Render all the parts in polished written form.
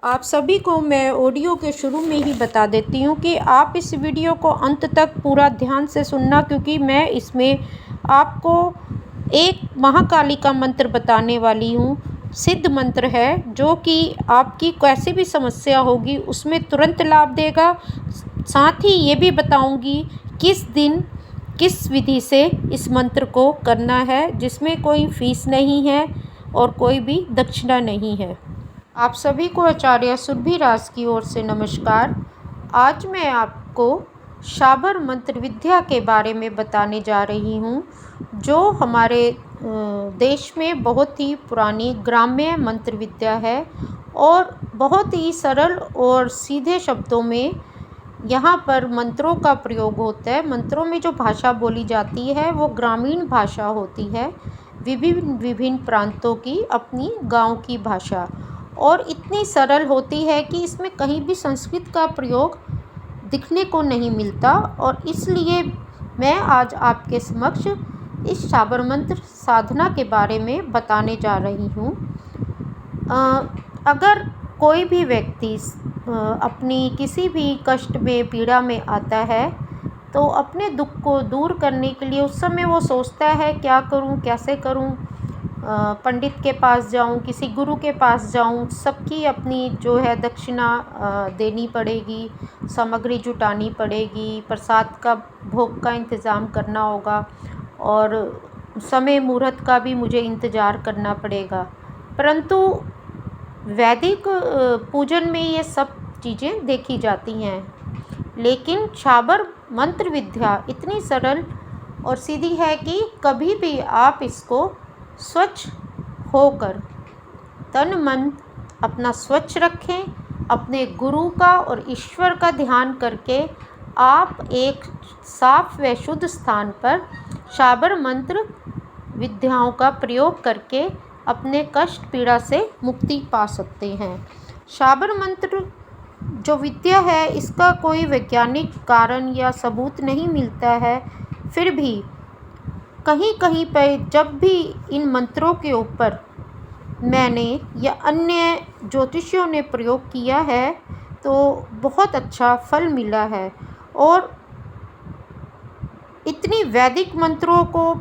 आप सभी को मैं ऑडियो के शुरू में ही बता देती हूँ कि आप इस वीडियो को अंत तक पूरा ध्यान से सुनना, क्योंकि मैं इसमें आपको एक महाकाली का मंत्र बताने वाली हूँ। सिद्ध मंत्र है जो कि आपकी कैसी भी समस्या होगी उसमें तुरंत लाभ देगा। साथ ही ये भी बताऊँगी किस दिन किस विधि से इस मंत्र को करना है, जिसमें कोई फीस नहीं है और कोई भी दक्षिणा नहीं है। आप सभी को आचार्य सुरभि राज की ओर से नमस्कार। आज मैं आपको शाबर मंत्र विद्या के बारे में बताने जा रही हूँ, जो हमारे देश में बहुत ही पुरानी ग्राम्य मंत्र विद्या है और बहुत ही सरल और सीधे शब्दों में यहाँ पर मंत्रों का प्रयोग होता है। मंत्रों में जो भाषा बोली जाती है वो ग्रामीण भाषा होती है, विभिन्न विभिन्न प्रांतों की अपनी गांव की भाषा, और इतनी सरल होती है कि इसमें कहीं भी संस्कृत का प्रयोग दिखने को नहीं मिलता। और इसलिए मैं आज आपके समक्ष इस शाबर मंत्र साधना के बारे में बताने जा रही हूँ। अगर कोई भी व्यक्ति अपनी किसी भी कष्ट में पीड़ा में आता है तो अपने दुख को दूर करने के लिए उस समय वो सोचता है क्या करूं, कैसे करूं, पंडित के पास जाऊं, किसी गुरु के पास जाऊं, सबकी अपनी जो है दक्षिणा देनी पड़ेगी, सामग्री जुटानी पड़ेगी, प्रसाद का भोग का इंतज़ाम करना होगा और समय मुहूर्त का भी मुझे इंतज़ार करना पड़ेगा। परंतु वैदिक पूजन में ये सब चीज़ें देखी जाती हैं, लेकिन शाबर मंत्र विद्या इतनी सरल और सीधी है कि कभी भी आप इसको स्वच्छ होकर तन मन अपना स्वच्छ रखें, अपने गुरु का और ईश्वर का ध्यान करके आप एक साफ व शुद्ध स्थान पर शाबर मंत्र विद्याओं का प्रयोग करके अपने कष्ट पीड़ा से मुक्ति पा सकते हैं। शाबर मंत्र जो विद्या है इसका कोई वैज्ञानिक कारण या सबूत नहीं मिलता है, फिर भी कहीं कहीं पर जब भी इन मंत्रों के ऊपर मैंने या अन्य ज्योतिषियों ने प्रयोग किया है तो बहुत अच्छा फल मिला है। और इतनी वैदिक मंत्रों को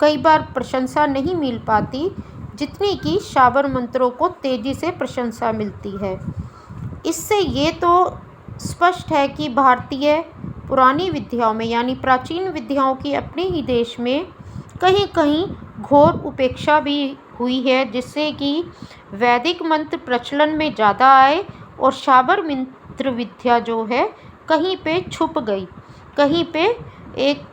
कई बार प्रशंसा नहीं मिल पाती जितनी कि शाबर मंत्रों को तेज़ी से प्रशंसा मिलती है। इससे ये तो स्पष्ट है कि भारतीय पुरानी विद्याओं में यानी प्राचीन विद्याओं की अपने ही देश में कहीं कहीं घोर उपेक्षा भी हुई है, जिससे कि वैदिक मंत्र प्रचलन में ज़्यादा आए और शाबर मंत्र विद्या जो है कहीं पे छुप गई, कहीं पे एक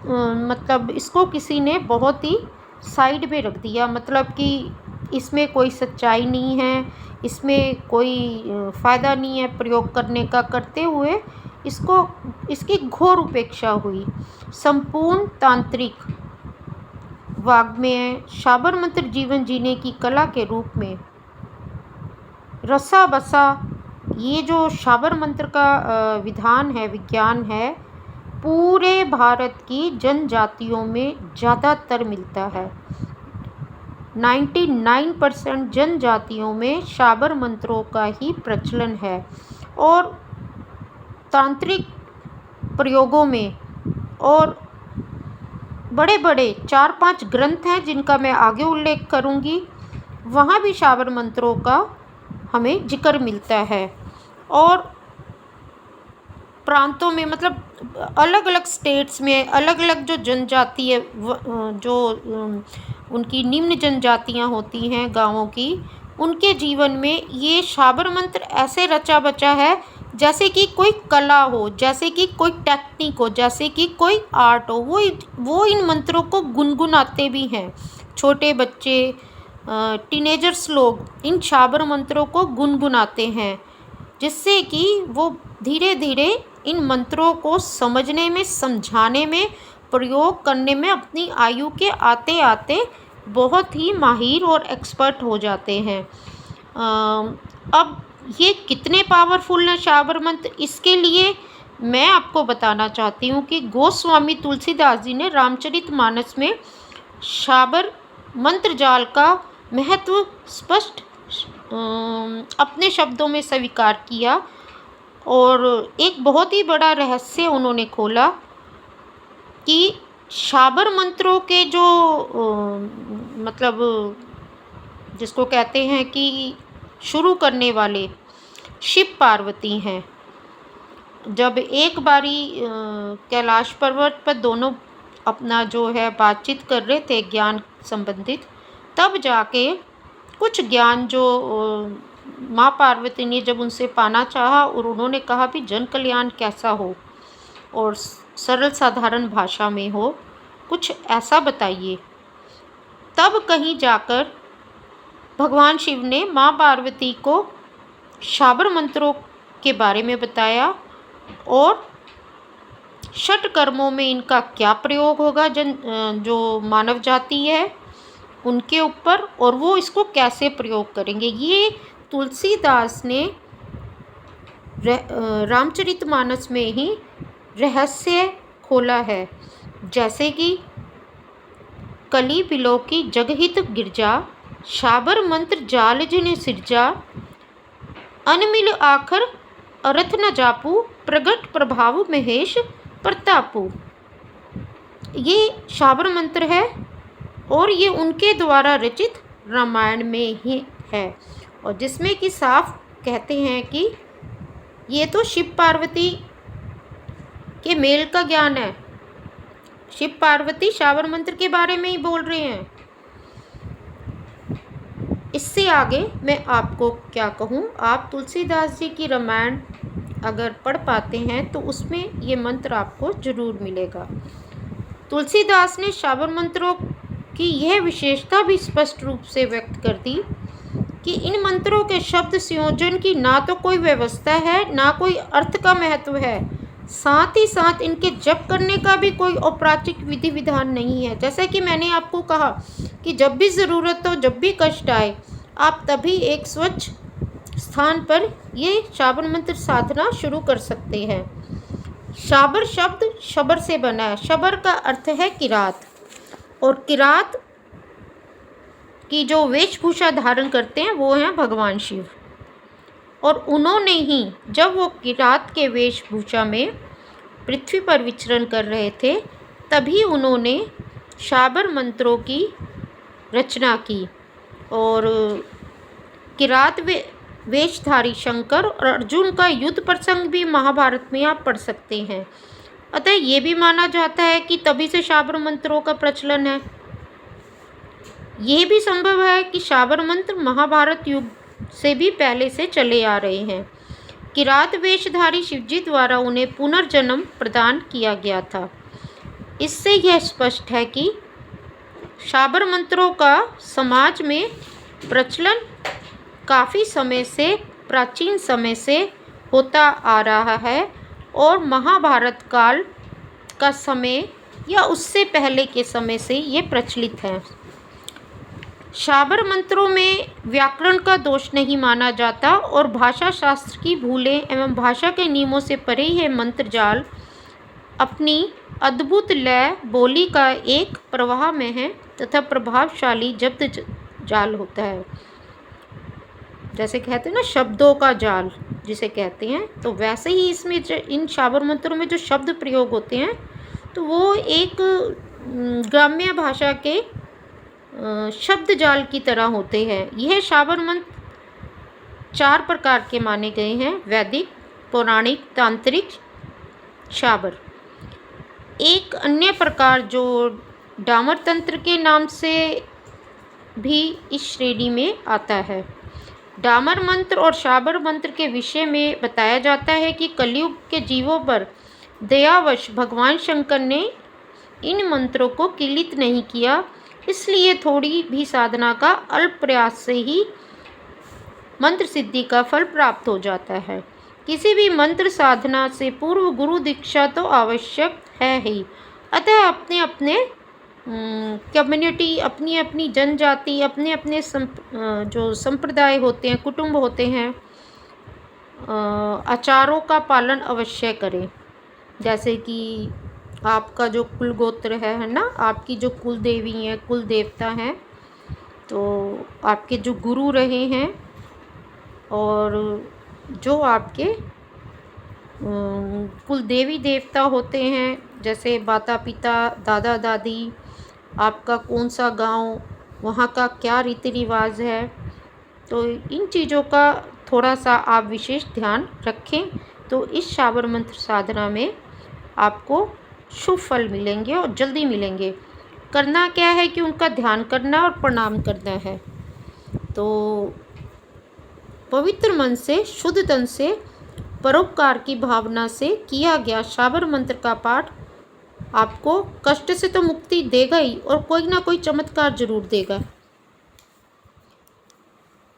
मतलब इसको किसी ने बहुत ही साइड में रख दिया, मतलब कि इसमें कोई सच्चाई नहीं है, इसमें कोई फ़ायदा नहीं है प्रयोग करने का, करते हुए इसकी घोर उपेक्षा हुई। संपूर्ण तांत्रिक वाग्मय शाबर मंत्र जीवन जीने की कला के रूप में रसा बसा ये जो शाबर मंत्र का विधान है, विज्ञान है, पूरे भारत की जनजातियों में ज़्यादातर मिलता है। 99% जनजातियों में शाबर मंत्रों का ही प्रचलन है और तांत्रिक प्रयोगों में और बड़े बड़े 4-5 ग्रंथ हैं जिनका मैं आगे उल्लेख करूंगी, वहाँ भी शाबर मंत्रों का हमें जिक्र मिलता है। और प्रांतों में मतलब अलग अलग स्टेट्स में अलग अलग जो जनजाति है, जो उनकी निम्न जनजातियाँ होती हैं गाँवों की, उनके जीवन में ये शाबर मंत्र ऐसे रचा बचा है जैसे कि कोई कला हो, जैसे कि कोई टेक्निक हो, जैसे कि कोई आर्ट हो। वो इन मंत्रों को गुनगुनाते भी हैं। छोटे बच्चे, टीनेजर्स लोग इन शाबर मंत्रों को गुनगुनाते हैं, जिससे कि वो धीरे धीरे इन मंत्रों को समझने में, समझाने में, प्रयोग करने में अपनी आयु के आते आते बहुत ही माहिर और एक्सपर्ट हो जाते हैं। अब ये कितने पावरफुल हैं शाबर मंत्र, इसके लिए मैं आपको बताना चाहती हूँ कि गोस्वामी तुलसीदास जी ने रामचरितमानस में शाबर मंत्र जाल का महत्व स्पष्ट अपने शब्दों में स्वीकार किया और एक बहुत ही बड़ा रहस्य उन्होंने खोला कि शाबर मंत्रों के जो मतलब जिसको कहते हैं कि शुरू करने वाले शिव पार्वती हैं। जब एक बारी कैलाश पर्वत पर दोनों अपना जो है बातचीत कर रहे थे ज्ञान संबंधित, तब जाके कुछ ज्ञान जो माँ पार्वती ने जब उनसे पाना चाहा और उन्होंने कहा भी जन कल्याण कैसा हो और सरल साधारण भाषा में हो, कुछ ऐसा बताइए। तब कहीं जाकर भगवान शिव ने माँ पार्वती को शाबर मंत्रों के बारे में बताया और षट कर्मों में इनका क्या प्रयोग होगा जो मानव जाति है उनके ऊपर, और वो इसको कैसे प्रयोग करेंगे। ये तुलसीदास ने रामचरितमानस में ही रहस्य खोला है। जैसे कि कली बिलो की जगहित गिरजा, शाबर मंत्र जाल जिने सिरजा, अनमिल आखर अर्थ न जापू, प्रगट प्रभाव महेश प्रतापू। ये शाबर मंत्र है और ये उनके द्वारा रचित रामायण में ही है, और जिसमें कि साफ कहते हैं कि ये तो शिव पार्वती के मेल का ज्ञान है। शिव पार्वती शाबर मंत्र के बारे में ही बोल रहे हैं। इससे आगे मैं आपको क्या कहूँ, आप तुलसीदास जी की रामायण अगर पढ़ पाते हैं तो उसमें ये मंत्र आपको ज़रूर मिलेगा। तुलसीदास ने शाबर मंत्रों की यह विशेषता भी स्पष्ट रूप से व्यक्त कर दी कि इन मंत्रों के शब्द संयोजन की ना तो कोई व्यवस्था है, ना कोई अर्थ का महत्व है, साथ ही साथ इनके जप करने का भी कोई औपचारिक विधि विधान नहीं है। जैसे कि मैंने आपको कहा कि जब भी ज़रूरत हो, जब भी कष्ट आए, आप तभी एक स्वच्छ स्थान पर ये शाबर मंत्र साधना शुरू कर सकते हैं। शाबर शब्द शबर से बना है। शबर का अर्थ है किरात, और किरात की जो वेशभूषा धारण करते हैं वो हैं भगवान शिव, और उन्होंने ही जब वो किरात के वेशभूषा में पृथ्वी पर विचरण कर रहे थे तभी उन्होंने शाबर मंत्रों की रचना की। और किरात वेशधारी शंकर और अर्जुन का युद्ध प्रसंग भी महाभारत में आप पढ़ सकते हैं। अतः ये भी माना जाता है कि तभी से शाबर मंत्रों का प्रचलन है। यह भी संभव है कि शाबर मंत्र महाभारत युग से भी पहले से चले आ रहे हैं। किरात वेशधारी शिवजी द्वारा उन्हें पुनर्जन्म प्रदान किया गया था। इससे यह स्पष्ट है कि शाबर मंत्रों का समाज में प्रचलन काफ़ी समय से, प्राचीन समय से होता आ रहा है, और महाभारत काल का समय या उससे पहले के समय से ये प्रचलित है। शाबर मंत्रों में व्याकरण का दोष नहीं माना जाता और भाषा शास्त्र की भूलें एवं भाषा के नियमों से परे यह मंत्र जाल अपनी अद्भुत लय बोली का एक प्रवाह में है तथा प्रभावशाली जब्त जाल होता है। जैसे कहते हैं ना शब्दों का जाल जिसे कहते हैं, तो वैसे ही इसमें इन शाबर मंत्रों में जो शब्द प्रयोग होते हैं तो वो एक ग्राम्य भाषा के शब्द जाल की तरह होते हैं। यह शाबर मंत्र 4 प्रकार के माने गए हैं: वैदिक, पौराणिक, तांत्रिक, शाबर। एक अन्य प्रकार जो डामर तंत्र के नाम से भी इस श्रेणी में आता है। डामर मंत्र और शाबर मंत्र के विषय में बताया जाता है कि कलयुग के जीवों पर दयावश भगवान शंकर ने इन मंत्रों को किलित नहीं किया, इसलिए थोड़ी भी साधना का अल्प प्रयास से ही मंत्र सिद्धि का फल प्राप्त हो जाता है। किसी भी मंत्र साधना से पूर्व गुरु दीक्षा तो आवश्यक है ही। अतः अपने अपने कम्युनिटी, अपनी अपनी जनजाति, अपने अपने जो संप्रदाय होते हैं, कुटुंब होते हैं, आचारों का पालन अवश्य करें। जैसे कि आपका जो कुल गोत्र है ना, आपकी जो कुल देवी है, कुल देवता हैं, तो आपके जो गुरु रहे हैं और जो आपके कुल देवी देवता होते हैं, जैसे माता पिता, दादा दादी, आपका कौन सा गांव, वहाँ का क्या रीति रिवाज है, तो इन चीज़ों का थोड़ा सा आप विशेष ध्यान रखें। तो इस शाबर मंत्र साधना में आपको शुभ फल मिलेंगे और जल्दी मिलेंगे। करना क्या है कि उनका ध्यान करना और प्रणाम करना है। तो पवित्र मन से, शुद्ध तन से, परोपकार की भावना से किया गया शाबर मंत्र का पाठ आपको कष्ट से तो मुक्ति देगा ही और कोई ना कोई चमत्कार जरूर देगा।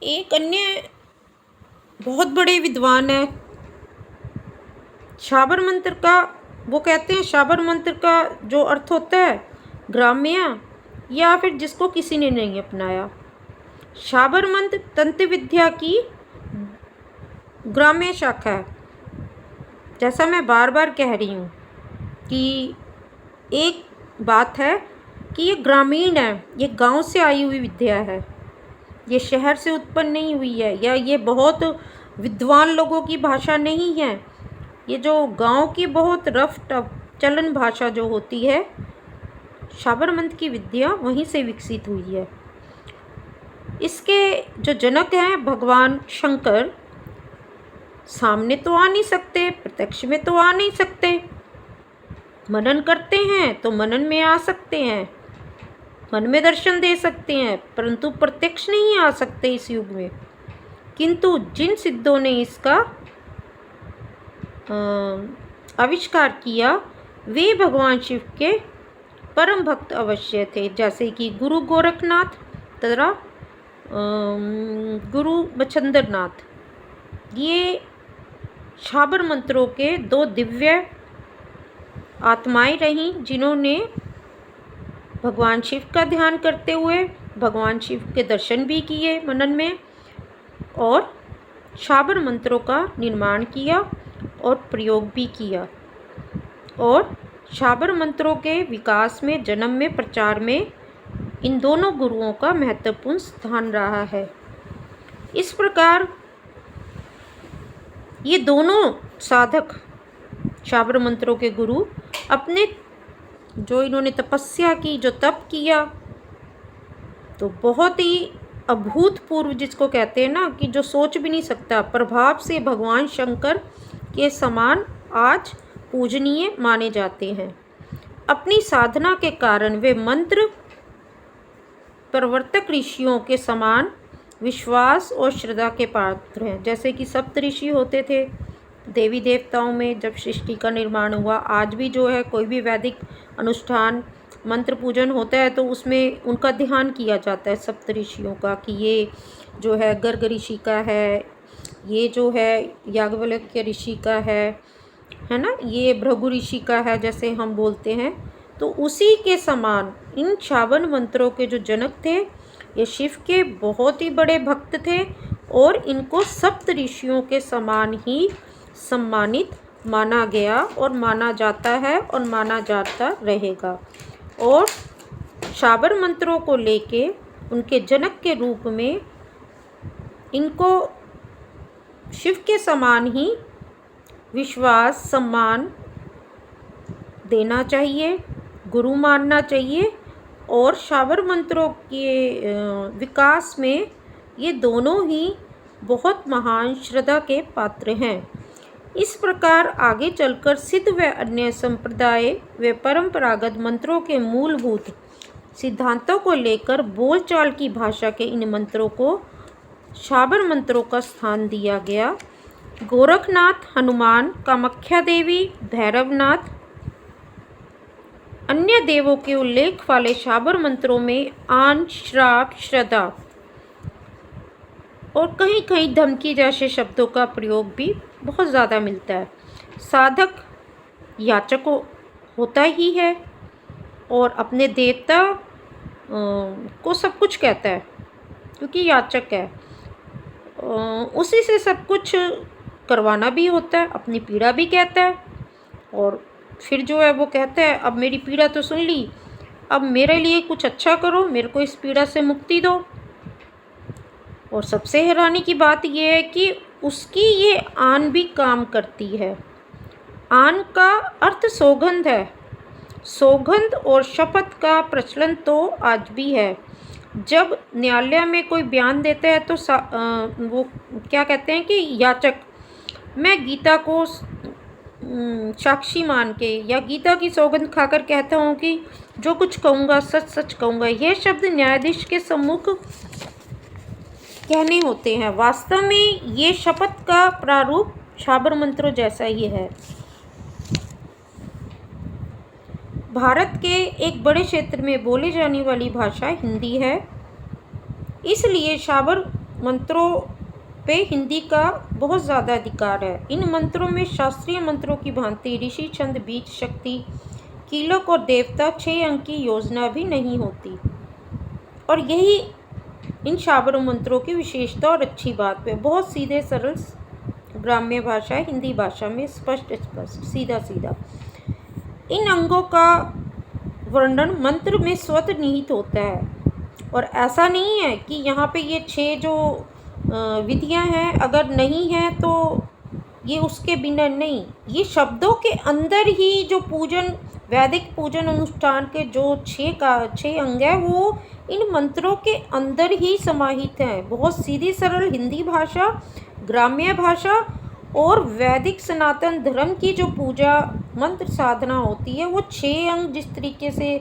एक अन्य बहुत बड़े विद्वान है, शाबर मंत्र का, वो कहते हैं शाबर मंत्र का जो अर्थ होता है ग्राम्य, या फिर जिसको किसी ने नहीं अपनाया। शाबर मंत्र तंत्र विद्या की ग्राम्य शाखा है। जैसा मैं बार बार कह रही हूँ कि एक बात है कि ये ग्रामीण है, ये गांव से आई हुई विद्या है, ये शहर से उत्पन्न नहीं हुई है, या ये बहुत विद्वान लोगों की भाषा नहीं है। ये जो गांव की बहुत रफ टफ चलन भाषा जो होती है, शाबर मंत्र की विद्या वहीं से विकसित हुई है। इसके जो जनक हैं भगवान शंकर, सामने तो आ नहीं सकते, प्रत्यक्ष में तो आ नहीं सकते, मनन करते हैं तो मनन में आ सकते हैं, मन में दर्शन दे सकते हैं, परंतु प्रत्यक्ष नहीं आ सकते इस युग में। किंतु जिन सिद्धों ने इसका आविष्कार किया वे भगवान शिव के परम भक्त अवश्य थे, जैसे कि गुरु गोरखनाथ तथा गुरु बछंद्र नाथ। ये शाबर मंत्रों के दो दिव्य आत्माएं रहीं, जिन्होंने भगवान शिव का ध्यान करते हुए भगवान शिव के दर्शन भी किए मनन में, और शाबर मंत्रों का निर्माण किया और प्रयोग भी किया। और शाबर मंत्रों के विकास में, जन्म में, प्रचार में इन दोनों गुरुओं का महत्वपूर्ण स्थान रहा है। इस प्रकार ये दोनों साधक, शाबर मंत्रों के गुरु, अपने जो इन्होंने तपस्या की, जो तप किया, तो बहुत ही अभूतपूर्व, जिसको कहते हैं ना कि जो सोच भी नहीं सकता, प्रभाव से भगवान शंकर के समान आज पूजनीय माने जाते हैं। अपनी साधना के कारण वे मंत्र प्रवर्तक ऋषियों के समान विश्वास और श्रद्धा के पात्र हैं। जैसे कि सप्त ऋषि होते थे देवी देवताओं में जब सृष्टि का निर्माण हुआ, आज भी जो है कोई भी वैदिक अनुष्ठान, मंत्र पूजन होता है तो उसमें उनका ध्यान किया जाता है सप्त ऋषियों का, कि ये जो है गर्ग ऋषि का है, ये जो है याज्ञवल्क्य ऋषि का है ना, ये भृगु ऋषि का है, जैसे हम बोलते हैं। तो उसी के समान इन शाबर मंत्रों के जो जनक थे, ये शिव के बहुत ही बड़े भक्त थे और इनको सप्त ऋषियों के समान ही सम्मानित माना गया और माना जाता है और माना जाता रहेगा। और शाबर मंत्रों को लेके उनके जनक के रूप में इनको शिव के समान ही विश्वास, सम्मान देना चाहिए, गुरु मानना चाहिए। और शाबर मंत्रों के विकास में ये दोनों ही बहुत महान श्रद्धा के पात्र हैं। इस प्रकार आगे चलकर सिद्ध व अन्य संप्रदाय व परंपरागत मंत्रों के मूलभूत सिद्धांतों को लेकर बोलचाल की भाषा के इन मंत्रों को शाबर मंत्रों का स्थान दिया गया। गोरखनाथ, हनुमान, कामाख्या देवी, भैरवनाथ, अन्य देवों के उल्लेख वाले शाबर मंत्रों में आन, श्राप, श्रद्धा और कहीं कहीं धमकी जैसे शब्दों का प्रयोग भी बहुत ज़्यादा मिलता है। साधक याचक होता ही है और अपने देवता को सब कुछ कहता है, क्योंकि याचक है, उसी से सब कुछ करवाना भी होता है, अपनी पीड़ा भी कहता है। और फिर जो है वो कहता है अब मेरी पीड़ा तो सुन ली, अब मेरे लिए कुछ अच्छा करो, मेरे को इस पीड़ा से मुक्ति दो। और सबसे हैरानी की बात यह है कि उसकी ये आन भी काम करती है। आन का अर्थ सौगंध है। सौगंध और शपथ का प्रचलन तो आज भी है। जब न्यायालय में कोई बयान देता है तो वो क्या कहते हैं कि याचक, मैं गीता को साक्षी मान के या गीता की सौगंध खाकर कहता हूँ कि जो कुछ कहूँगा सच सच कहूँगा। यह शब्द न्यायाधीश के सम्मुख कहने होते हैं। वास्तव में ये शपथ का प्रारूप शाबर मंत्रों जैसा ही है। भारत के एक बड़े क्षेत्र में बोली जाने वाली भाषा हिंदी है, इसलिए शाबर मंत्रों पे हिंदी का बहुत ज़्यादा अधिकार है। इन मंत्रों में शास्त्रीय मंत्रों की भांति ऋषि, छंद, बीज, शक्ति, कीलक और देवता 6 अंक की योजना भी नहीं होती। और यही इन शाबर मंत्रों की विशेषता और अच्छी बात है। बहुत सीधे सरल ग्राम्य भाषा है हिंदी भाषा में, स्पष्ट सीधा सीधा। इन अंगों का वर्णन मंत्र में स्वतः निहित होता है। और ऐसा नहीं है कि यहाँ पे ये 6 जो विधियाँ हैं अगर नहीं हैं तो ये उसके बिना नहीं, ये शब्दों के अंदर ही जो पूजन, वैदिक पूजन अनुष्ठान के जो 6 अंग है वो इन मंत्रों के अंदर ही समाहित हैं। बहुत सीधी सरल हिंदी भाषा, ग्राम्य भाषा और वैदिक सनातन धर्म की जो पूजा मंत्र साधना होती है वो 6 अंग जिस तरीके से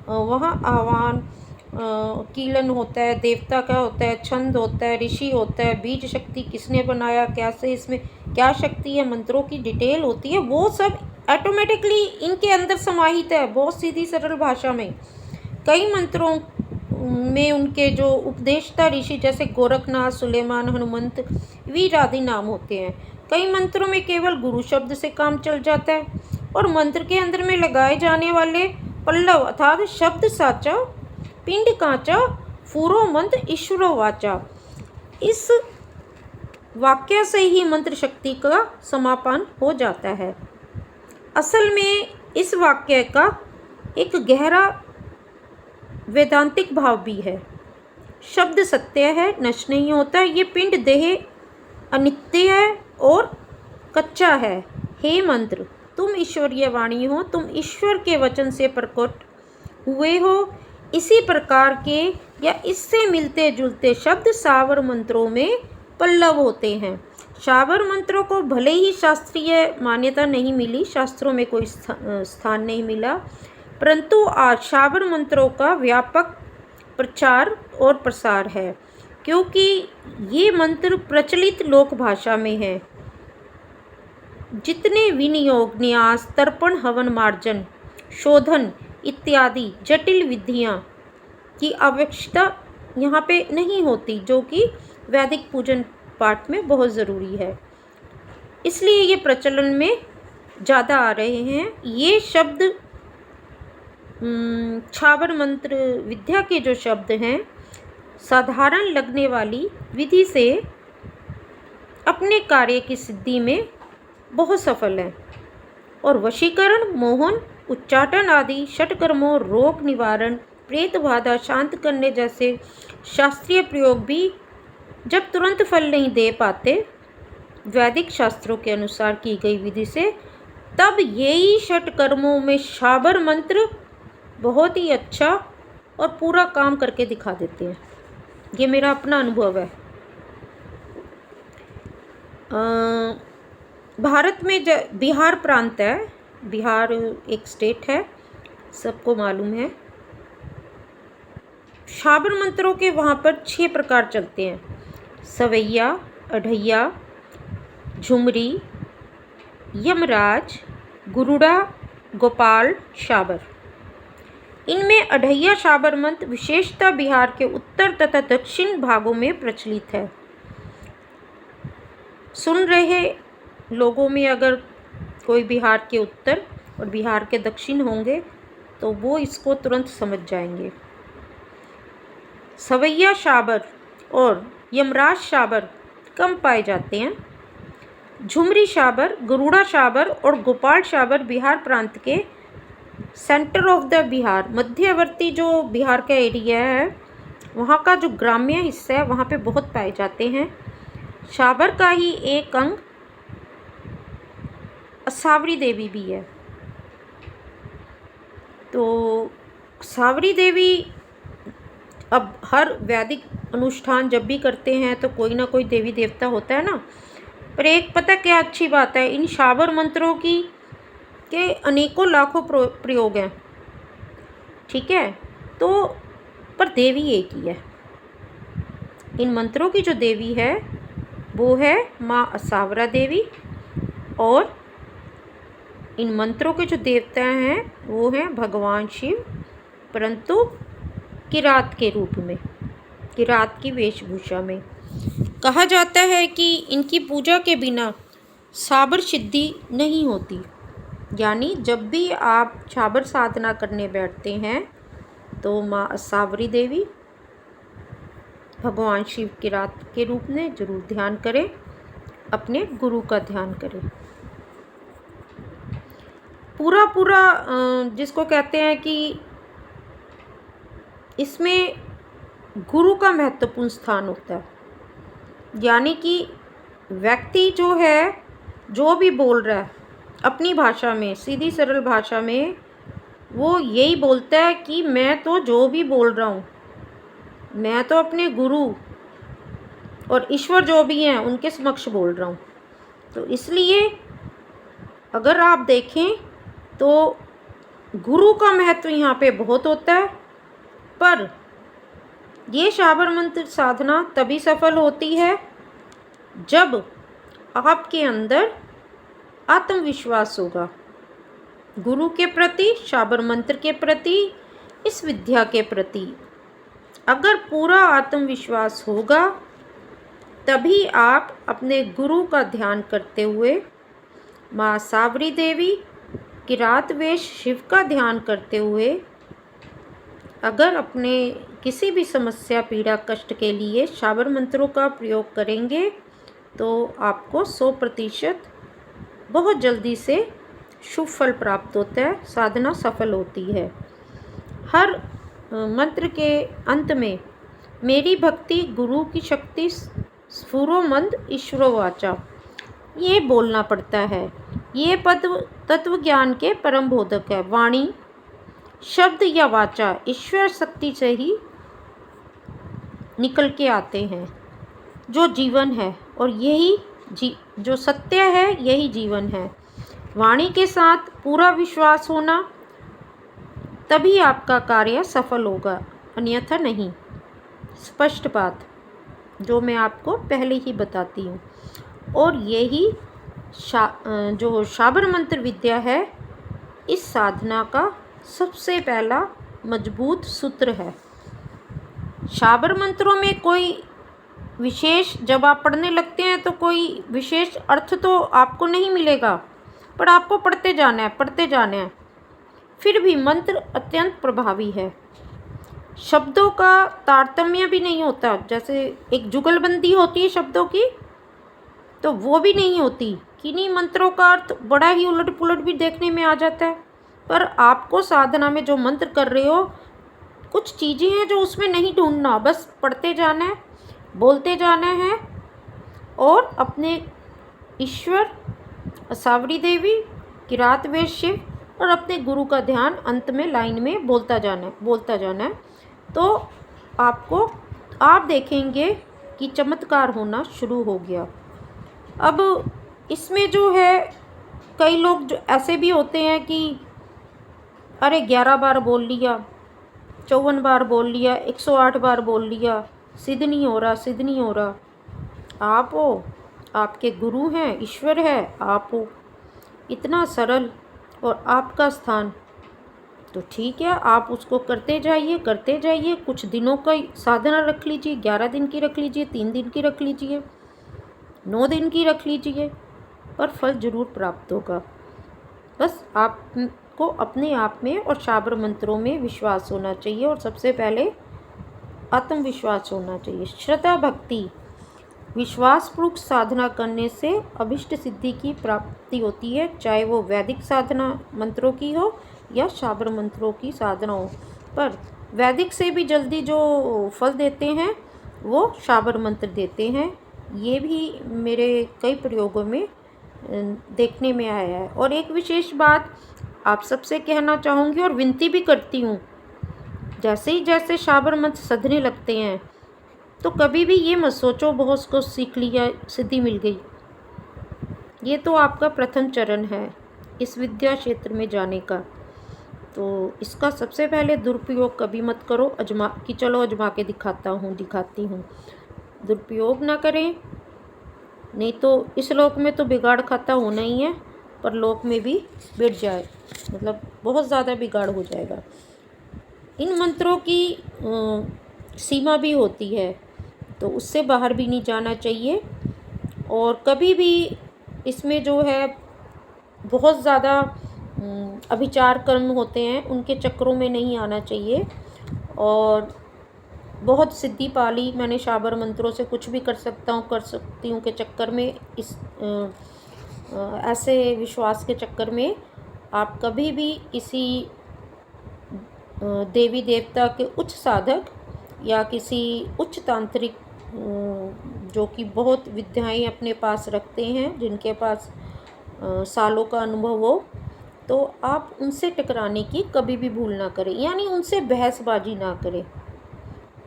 वहाँ आह्वान, कीलन होता है, देवता का होता है, छंद होता है, ऋषि होता है, बीज शक्ति किसने बनाया, कैसे इसमें क्या शक्ति है, मंत्रों की डिटेल होती है, वो सब ऑटोमेटिकली इनके अंदर समाहित है बहुत सीधी सरल भाषा में। कई मंत्रों में उनके जो उपदेष्टा ऋषि जैसे गोरखनाथ, सुलेमान, हनुमंत, वीर आदि नाम होते हैं। कई मंत्रों में केवल गुरु शब्द से काम चल जाता है और मंत्र के अंदर में लगाए जाने वाले पल्लव अर्थात शब्द साचा, पिंड कांचा, फूरो मंत्र, ईश्वरो वाचा, इस वाक्य से ही मंत्र शक्ति का समापन हो जाता है। असल में इस वाक्य का एक गहरा वेदांतिक भाव भी है। शब्द सत्य है, नष्ट नहीं होता। ये पिंड देह अनित्य है और कच्चा है। हे मंत्र, तुम ईश्वरीय वाणी हो, तुम ईश्वर के वचन से प्रकट हुए हो। इसी प्रकार के या इससे मिलते जुलते शब्द शाबर मंत्रों में पल्लव होते हैं। शाबर मंत्रों को भले ही शास्त्रीय मान्यता नहीं मिली, शास्त्रों में कोई स्थान नहीं मिला, परंतु आज शाबर मंत्रों का व्यापक प्रचार और प्रसार है क्योंकि ये मंत्र प्रचलित लोक भाषा में है। जितने विनियोग, न्यास, तर्पण, हवन, मार्जन, शोधन इत्यादि जटिल विधियाँ की आवश्यकता यहाँ पे नहीं होती, जो कि वैदिक पूजन पाठ में बहुत ज़रूरी है, इसलिए ये प्रचलन में ज़्यादा आ रहे हैं। ये शब्द शाबर मंत्र विद्या के जो शब्द हैं साधारण लगने वाली विधि से अपने कार्य की सिद्धि में बहुत सफल हैं और वशीकरण, मोहन, उच्चाटन आदि षटकर्मों, रोग निवारण, प्रेत बाधा शांत करने जैसे शास्त्रीय प्रयोग भी जब तुरंत फल नहीं दे पाते वैदिक शास्त्रों के अनुसार की गई विधि से, तब यही षटकर्मों में शाबर मंत्र बहुत ही अच्छा और पूरा काम करके दिखा देते हैं। ये मेरा अपना अनुभव है। भारत में बिहार प्रांत है, बिहार एक स्टेट है, सबको मालूम है। शाबर मंत्रों के वहाँ पर 6 प्रकार चलते हैं: सवैया, अढ़ैया, झुमरी, यमराज, गुरुड़ा, गोपाल, शाबर। इनमें अढ़ैया शाबर मंत्र विशेषतः बिहार के उत्तर तथा दक्षिण भागों में प्रचलित है। सुन रहे लोगों में अगर कोई बिहार के उत्तर और बिहार के दक्षिण होंगे तो वो इसको तुरंत समझ जाएंगे। सवैया शाबर और यमराज शाबर कम पाए जाते हैं। झुमरी शाबर, गरुड़ा शाबर और गोपाल शाबर बिहार प्रांत के सेंटर ऑफ द बिहार, मध्यवर्ती जो बिहार का एरिया है वहाँ का जो ग्राम्य हिस्सा है वहाँ पे बहुत पाए जाते हैं। शाबर का ही एक अंग सावरी देवी भी है। तो सावरी देवी अब हर वैदिक अनुष्ठान जब भी करते हैं तो कोई ना कोई देवी देवता होता है ना। पर एक पता क्या अच्छी बात है, इन शाबर मंत्रों की के अनेकों लाखों प्रयोग हैं, ठीक है। तो पर देवी एक ही है। इन मंत्रों की जो देवी है वो है माँ असावरा देवी, और इन मंत्रों के जो देवता हैं वो हैं भगवान शिव, परंतु किरात के रूप में, किरात की वेशभूषा में। कहा जाता है कि इनकी पूजा के बिना शाबर सिद्धि नहीं होती। यानी जब भी आप शाबर साधना करने बैठते हैं तो माँ असावरी देवी, भगवान शिव किरात के रूप में जरूर ध्यान करें, अपने गुरु का ध्यान करें। पूरा पूरा जिसको कहते हैं कि इसमें गुरु का महत्वपूर्ण स्थान होता है। यानी कि व्यक्ति जो है, जो भी बोल रहा है अपनी भाषा में, सीधी सरल भाषा में, वो यही बोलता है कि मैं तो जो भी बोल रहा हूँ, मैं तो अपने गुरु और ईश्वर जो भी हैं उनके समक्ष बोल रहा हूँ। तो इसलिए अगर आप देखें तो गुरु का महत्व यहाँ पे बहुत होता है। पर ये शाबर मंत्र साधना तभी सफल होती है जब आपके अंदर आत्मविश्वास होगा, गुरु के प्रति, शाबर मंत्र के प्रति, इस विद्या के प्रति। अगर पूरा आत्मविश्वास होगा तभी आप अपने गुरु का ध्यान करते हुए माँ सावरी देवी, किरात वेश शिव का ध्यान करते हुए अगर अपने किसी भी समस्या, पीड़ा, कष्ट के लिए शाबर मंत्रों का प्रयोग करेंगे तो आपको 100% बहुत जल्दी से शुभ फल प्राप्त होता है, साधना सफल होती है। हर मंत्र के अंत में मेरी भक्ति गुरु की शक्ति स्फुरो मंद ईश्वरो वाचा, ये बोलना पड़ता है। ये पद तत्व ज्ञान के परम बोधक है। वाणी, शब्द या वाचा ईश्वर शक्ति से ही निकल के आते हैं, जो जीवन है, और यही जो सत्य है यही जीवन है। वाणी के साथ पूरा विश्वास होना, तभी आपका कार्य सफल होगा, अन्यथा नहीं। स्पष्ट बात जो मैं आपको पहले ही बताती हूँ। और यही जो शाबर मंत्र विद्या है, इस साधना का सबसे पहला मजबूत सूत्र है। शाबर मंत्रों में कोई विशेष, जब आप पढ़ने लगते हैं तो कोई विशेष अर्थ तो आपको नहीं मिलेगा, पर आपको पढ़ते जाना है, पढ़ते जाना है। फिर भी मंत्र अत्यंत प्रभावी है। शब्दों का तारतम्य भी नहीं होता, जैसे एक जुगलबंदी होती है शब्दों की, तो वो भी नहीं होती। किन्हीं मंत्रों का अर्थ बड़ा ही उलट पुलट भी देखने में आ जाता है। पर आपको साधना में जो मंत्र कर रहे हो, कुछ चीज़ें हैं जो उसमें नहीं ढूंढना, बस पढ़ते जाना है, बोलते जाना है, और अपने ईश्वर असावरी देवी, किरात वेश शिव और अपने गुरु का ध्यान अंत में लाइन में बोलता जाना है, बोलता जाना है। तो आप देखेंगे कि चमत्कार होना शुरू हो गया। अब इसमें जो है, कई लोग जो ऐसे भी होते हैं कि अरे 11 बार बोल लिया, 54 बार बोल लिया, 108 बार बोल लिया, सिद्ध नहीं हो रहा, सिद्ध नहीं हो रहा। आप हो, आपके गुरु हैं, ईश्वर है, आप हो। इतना सरल और आपका स्थान, तो ठीक है, आप उसको करते जाइए, करते जाइए। कुछ दिनों का साधना रख लीजिए, 11 दिन की रख लीजिए, 3 दिन की रख लीजिए, 9 दिन की रख लीजिए, पर फल जरूर प्राप्त होगा। बस आपको अपने आप में और शाबर मंत्रों में विश्वास होना चाहिए, और सबसे पहले आत्मविश्वास होना चाहिए। श्रद्धा, भक्ति, विश्वासपूर्वक साधना करने से अभिष्ट सिद्धि की प्राप्ति होती है, चाहे वो वैदिक साधना मंत्रों की हो या शाबर मंत्रों की साधना हो। पर वैदिक से भी जल्दी जो फल देते हैं वो शाबर मंत्र देते हैं। ये भी मेरे कई प्रयोगों में देखने में आया है। और एक विशेष बात आप सबसे कहना चाहूँगी और विनती भी करती हूँ, जैसे ही जैसे शाबर मंत्र सधने लगते हैं तो कभी भी ये मत सोचो बहुत कुछ सीख लिया, सिद्धि मिल गई। ये तो आपका प्रथम चरण है इस विद्या क्षेत्र में जाने का। तो इसका सबसे पहले दुरुपयोग कभी मत करो, चलो अजमा के दिखाती हूँ। दुरुपयोग ना करें, नहीं तो इस लोक में तो बिगाड़ खाता होना ही है, पर लोक में भी बिड़ जाए, मतलब बहुत ज़्यादा बिगाड़ हो जाएगा। इन मंत्रों की सीमा भी होती है, तो उससे बाहर भी नहीं जाना चाहिए। और कभी भी इसमें जो है बहुत ज़्यादा अभिचार कर्म होते हैं, उनके चक्रों में नहीं आना चाहिए। और बहुत सिद्धि पा ली मैंने शाबर मंत्रों से, कुछ भी कर सकती हूँ के चक्कर में, इस ऐसे विश्वास के चक्कर में आप कभी भी किसी देवी देवता के उच्च साधक या किसी उच्च तांत्रिक जो कि बहुत विद्याएं अपने पास रखते हैं, जिनके पास सालों का अनुभव हो, तो आप उनसे टकराने की कभी भी भूल ना करें, यानी उनसे बहसबाजी ना करें।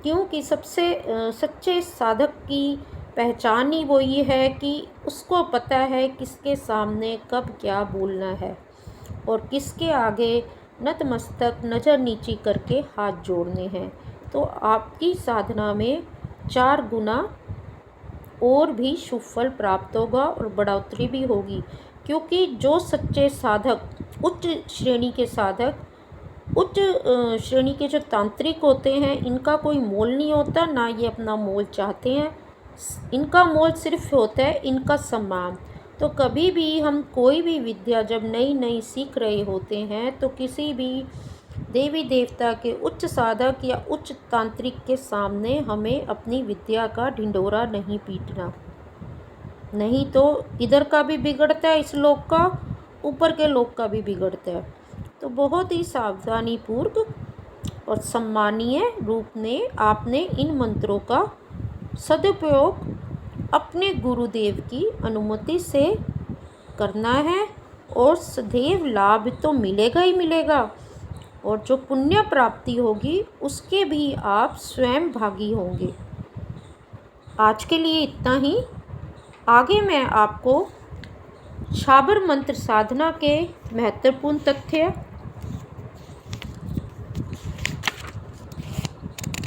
क्योंकि सबसे सच्चे साधक की पहचान ही वो ये है कि उसको पता है किसके सामने कब क्या बोलना है और किसके आगे नतमस्तक नज़र नीची करके हाथ जोड़ने हैं। तो आपकी साधना में 4 गुना और भी शुभ फल प्राप्त होगा और बढ़ोतरी भी होगी। क्योंकि जो सच्चे साधक, उच्च श्रेणी के साधक, उच्च श्रेणी के जो तांत्रिक होते हैं, इनका कोई मोल नहीं होता, ना ये अपना मोल चाहते हैं। इनका मोल सिर्फ होता है इनका सम्मान। तो कभी भी हम कोई भी विद्या जब नई नई सीख रहे होते हैं तो किसी भी देवी देवता के उच्च साधक या उच्च तांत्रिक के सामने हमें अपनी विद्या का ढिंढोरा नहीं पीटना, नहीं तो इधर का भी बिगड़ता है, इस लोक का, ऊपर के लोक का भी बिगड़ता है। तो बहुत ही सावधानी पूर्वक और सम्मानीय रूप में आपने इन मंत्रों का सदुपयोग अपने गुरुदेव की अनुमति से करना है और सदैव लाभ तो मिलेगा ही मिलेगा, और जो पुण्य प्राप्ति होगी उसके भी आप स्वयं भागी होंगे। आज के लिए इतना ही। आगे मैं आपको शाबर मंत्र साधना के महत्वपूर्ण तथ्य,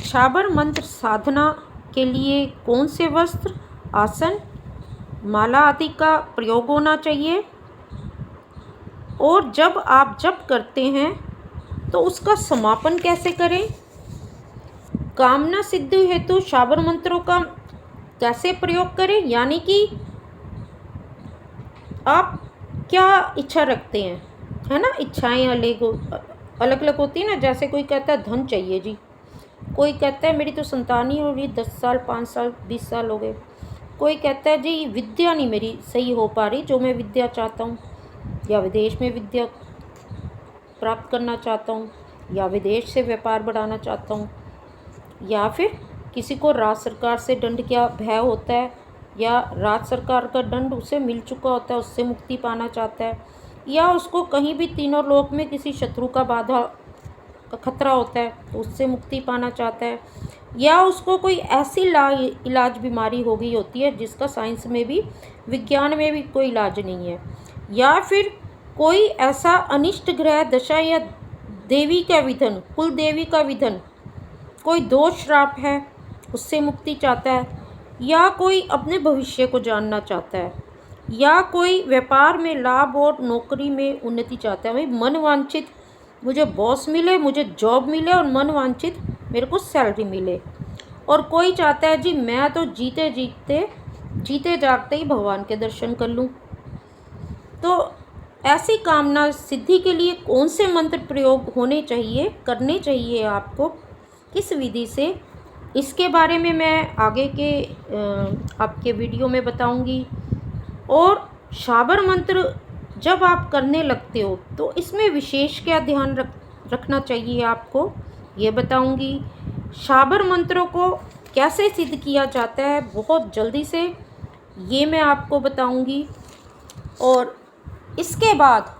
शाबर मंत्र साधना के लिए कौन से वस्त्र, आसन, माला आदि का प्रयोग होना चाहिए, और जब आप जप करते हैं तो उसका समापन कैसे करें, कामना सिद्धि हेतु शाबर मंत्रों का कैसे प्रयोग करें, यानी कि आप क्या इच्छा रखते हैं, है ना। इच्छाएं अलग अलग होती है ना। जैसे कोई कहता है धन चाहिए जी, कोई कहता है मेरी तो संतान नहीं हो रही, 10 साल 5 साल 20 साल हो गए। कोई कहता है जी विद्या नहीं मेरी सही हो पा रही, जो मैं विद्या चाहता हूँ, या विदेश में विद्या प्राप्त करना चाहता हूँ, या विदेश से व्यापार बढ़ाना चाहता हूँ, या फिर किसी को राज्य सरकार से दंड का भय होता है, या राज्य सरकार का दंड उसे मिल चुका होता है, उससे मुक्ति पाना चाहता है, या उसको कहीं भी तीनों लोक में किसी शत्रु का बाधा का खतरा होता है तो उससे मुक्ति पाना चाहता है, या उसको कोई ऐसी इलाज बीमारी हो गई होती है जिसका साइंस में भी विज्ञान में भी कोई इलाज नहीं है, या फिर कोई ऐसा अनिष्ट ग्रह दशा या देवी का विधन, कुल देवी का विधन, कोई दोष श्राप है उससे मुक्ति चाहता है, या कोई अपने भविष्य को जानना चाहता है, या कोई व्यापार में लाभ और नौकरी में उन्नति चाहता है। भाई मन वांछित मुझे बॉस मिले, मुझे जॉब मिले, और मन वांछित मेरे को सैलरी मिले। और कोई चाहता है जी मैं तो जीते जागते ही भगवान के दर्शन कर लूँ। तो ऐसी कामना सिद्धि के लिए कौन से मंत्र प्रयोग करने चाहिए आपको, किस विधि से, इसके बारे में मैं आगे के आपके वीडियो में बताऊंगी। और शाबर मंत्र जब आप करने लगते हो तो इसमें विशेष क्या ध्यान रखना चाहिए आपको, ये बताऊंगी। शाबर मंत्रों को कैसे सिद्ध किया जाता है बहुत जल्दी से, ये मैं आपको बताऊंगी। और इसके बाद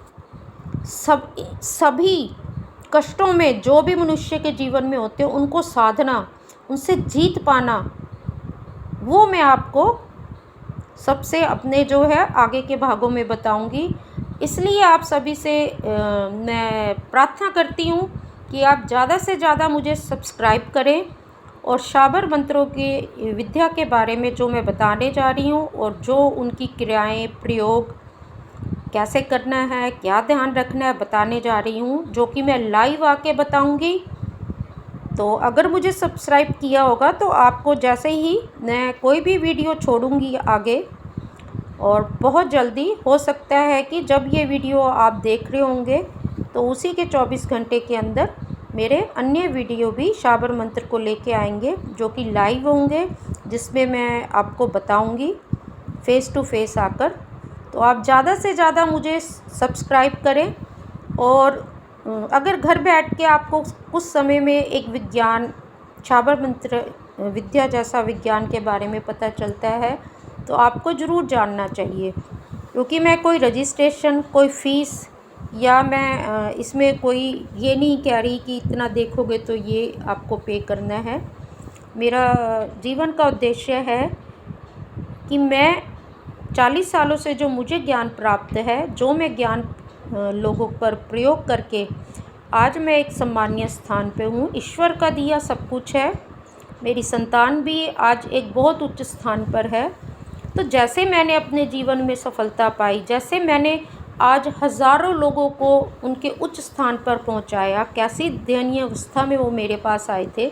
सभी कष्टों में जो भी मनुष्य के जीवन में होते हैं उनको साधना, उनसे जीत पाना, वो मैं आपको सबसे अपने जो है आगे के भागों में बताऊंगी। इसलिए आप सभी से मैं प्रार्थना करती हूँ कि आप ज़्यादा से ज़्यादा मुझे सब्सक्राइब करें और शाबर मंत्रों की विद्या के बारे में जो मैं बताने जा रही हूँ और जो उनकी क्रियाएं प्रयोग कैसे करना है, क्या ध्यान रखना है, बताने जा रही हूँ, जो कि मैं लाइव आके बताऊँगी। तो अगर मुझे सब्सक्राइब किया होगा तो आपको जैसे ही मैं कोई भी वीडियो छोड़ूंगी आगे, और बहुत जल्दी हो सकता है कि जब ये वीडियो आप देख रहे होंगे तो उसी के 24 घंटे के अंदर मेरे अन्य वीडियो भी शाबर मंत्र को लेके आएंगे, जो कि लाइव होंगे, जिसमें मैं आपको बताऊंगी फ़ेस टू फेस आकर। तो आप ज़्यादा से ज़्यादा मुझे सब्सक्राइब करें। और अगर घर बैठ के आपको कुछ समय में एक विज्ञान, शाबर मंत्र विद्या जैसा विज्ञान के बारे में पता चलता है तो आपको ज़रूर जानना चाहिए, क्योंकि मैं कोई रजिस्ट्रेशन, कोई फ़ीस या मैं इसमें कोई ये नहीं कह रही कि इतना देखोगे तो ये आपको पे करना है। मेरा जीवन का उद्देश्य है कि मैं 40 सालों से जो मुझे ज्ञान प्राप्त है, जो मैं ज्ञान लोगों पर प्रयोग करके आज मैं एक सम्मानीय स्थान पे हूँ। ईश्वर का दिया सब कुछ है। मेरी संतान भी आज एक बहुत उच्च स्थान पर है। तो जैसे मैंने अपने जीवन में सफलता पाई, जैसे मैंने आज हज़ारों लोगों को उनके उच्च स्थान पर पहुंचाया, कैसी दयनीय अवस्था में वो मेरे पास आए थे,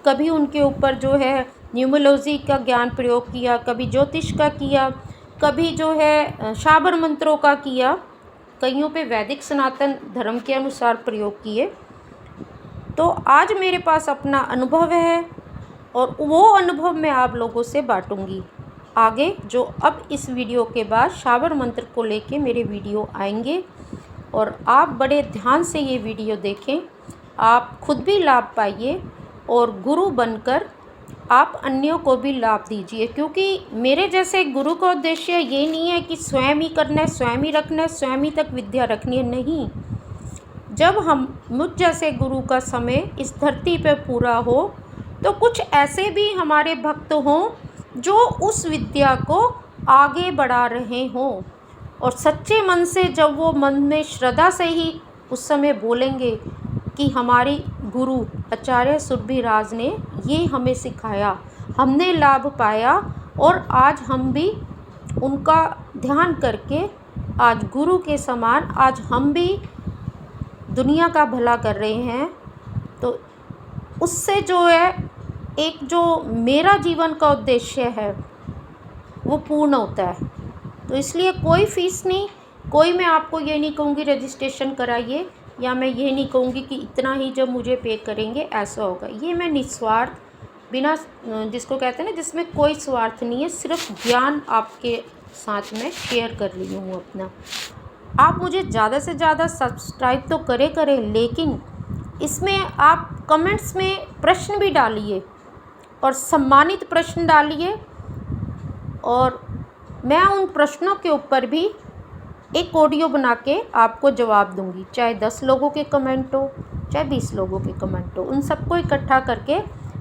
कभी उनके ऊपर जो है न्यूमरोलॉजी का ज्ञान प्रयोग किया, कभी ज्योतिष का किया, कभी जो है शाबर मंत्रों का किया, कईयों पे वैदिक सनातन धर्म के अनुसार प्रयोग किए। तो आज मेरे पास अपना अनुभव है और वो अनुभव मैं आप लोगों से बांटूंगी। आगे जो अब इस वीडियो के बाद शाबर मंत्र को लेके मेरे वीडियो आएंगे और आप बड़े ध्यान से ये वीडियो देखें, आप खुद भी लाभ पाइए और गुरु बनकर आप अन्यों को भी लाभ दीजिए। क्योंकि मेरे जैसे गुरु का उद्देश्य ये नहीं है कि स्वयं ही करना है, स्वयं ही रखना है, स्वयं ही तक विद्या रखनी है, नहीं। जब हम मुझ जैसे गुरु का समय इस धरती पर पूरा हो तो कुछ ऐसे भी हमारे भक्त हों जो उस विद्या को आगे बढ़ा रहे हों, और सच्चे मन से जब वो मन में श्रद्धा से ही उस समय बोलेंगे कि हमारी गुरु आचार्य सुरभिराज ने ये हमें सिखाया, हमने लाभ पाया और आज हम भी उनका ध्यान करके आज गुरु के समान आज हम भी दुनिया का भला कर रहे हैं। तो उससे जो है एक जो मेरा जीवन का उद्देश्य है वो पूर्ण होता है। तो इसलिए कोई फ़ीस नहीं, कोई मैं आपको ये नहीं कहूँगी रजिस्ट्रेशन कराइए, या मैं ये नहीं कहूँगी कि इतना ही जब मुझे पे करेंगे ऐसा होगा। ये मैं निस्वार्थ, बिना जिसको कहते हैं ना, जिसमें कोई स्वार्थ नहीं है, सिर्फ ज्ञान आपके साथ में शेयर कर रही हूँ अपना। आप मुझे ज़्यादा से ज़्यादा सब्सक्राइब तो करें, लेकिन इसमें आप कमेंट्स में प्रश्न भी डालिए और सम्मानित प्रश्न डालिए, और मैं उन प्रश्नों के ऊपर भी एक ऑडियो बना के आपको जवाब दूंगी। चाहे 10 लोगों के कमेंट हो, चाहे 20 लोगों के कमेंट हो, उन सबको इकट्ठा करके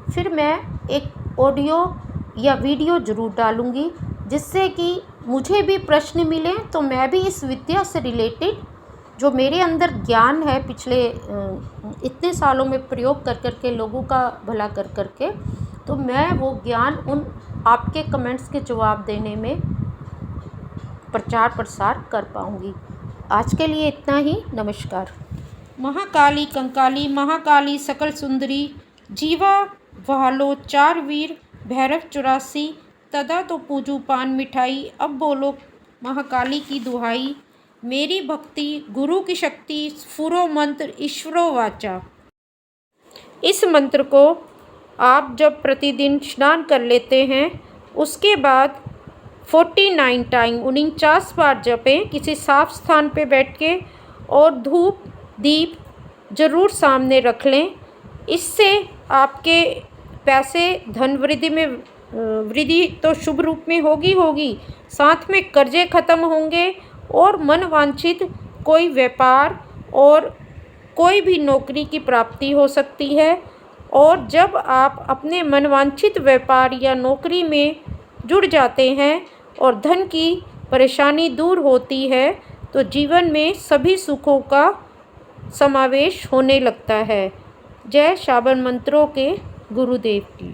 फिर मैं एक ऑडियो या वीडियो ज़रूर डालूंगी, जिससे कि मुझे भी प्रश्न मिलें तो मैं भी इस विद्या से रिलेटेड जो मेरे अंदर ज्ञान है पिछले इतने सालों में प्रयोग कर के लोगों का भला कर के, तो मैं वो ज्ञान उन आपके कमेंट्स के जवाब देने में प्रचार प्रसार कर पाऊँगी। आज के लिए इतना ही। नमस्कार। महाकाली कंकाली महाकाली सकल सुंदरी जीवा वहालो 4 वीर भैरव 84 तदा तो पूजू पान मिठाई। अब बोलो महाकाली की दुहाई, मेरी भक्ति गुरु की शक्ति स्फुरो मंत्र ईश्वरो वाचा। इस मंत्र को आप जब प्रतिदिन स्नान कर लेते हैं उसके बाद 49 टाइम 49 बार जपें किसी साफ स्थान पे बैठ के, और धूप दीप ज़रूर सामने रख लें। इससे आपके पैसे धन वृद्धि में वृद्धि तो शुभ रूप में होगी, साथ में कर्जे खत्म होंगे और मनवांछित कोई व्यापार और कोई भी नौकरी की प्राप्ति हो सकती है। और जब आप अपने मनवांछित व्यापार या नौकरी में जुड़ जाते हैं और धन की परेशानी दूर होती है, तो जीवन में सभी सुखों का समावेश होने लगता है। जय श्रावण मंत्रों के गुरुदेव की।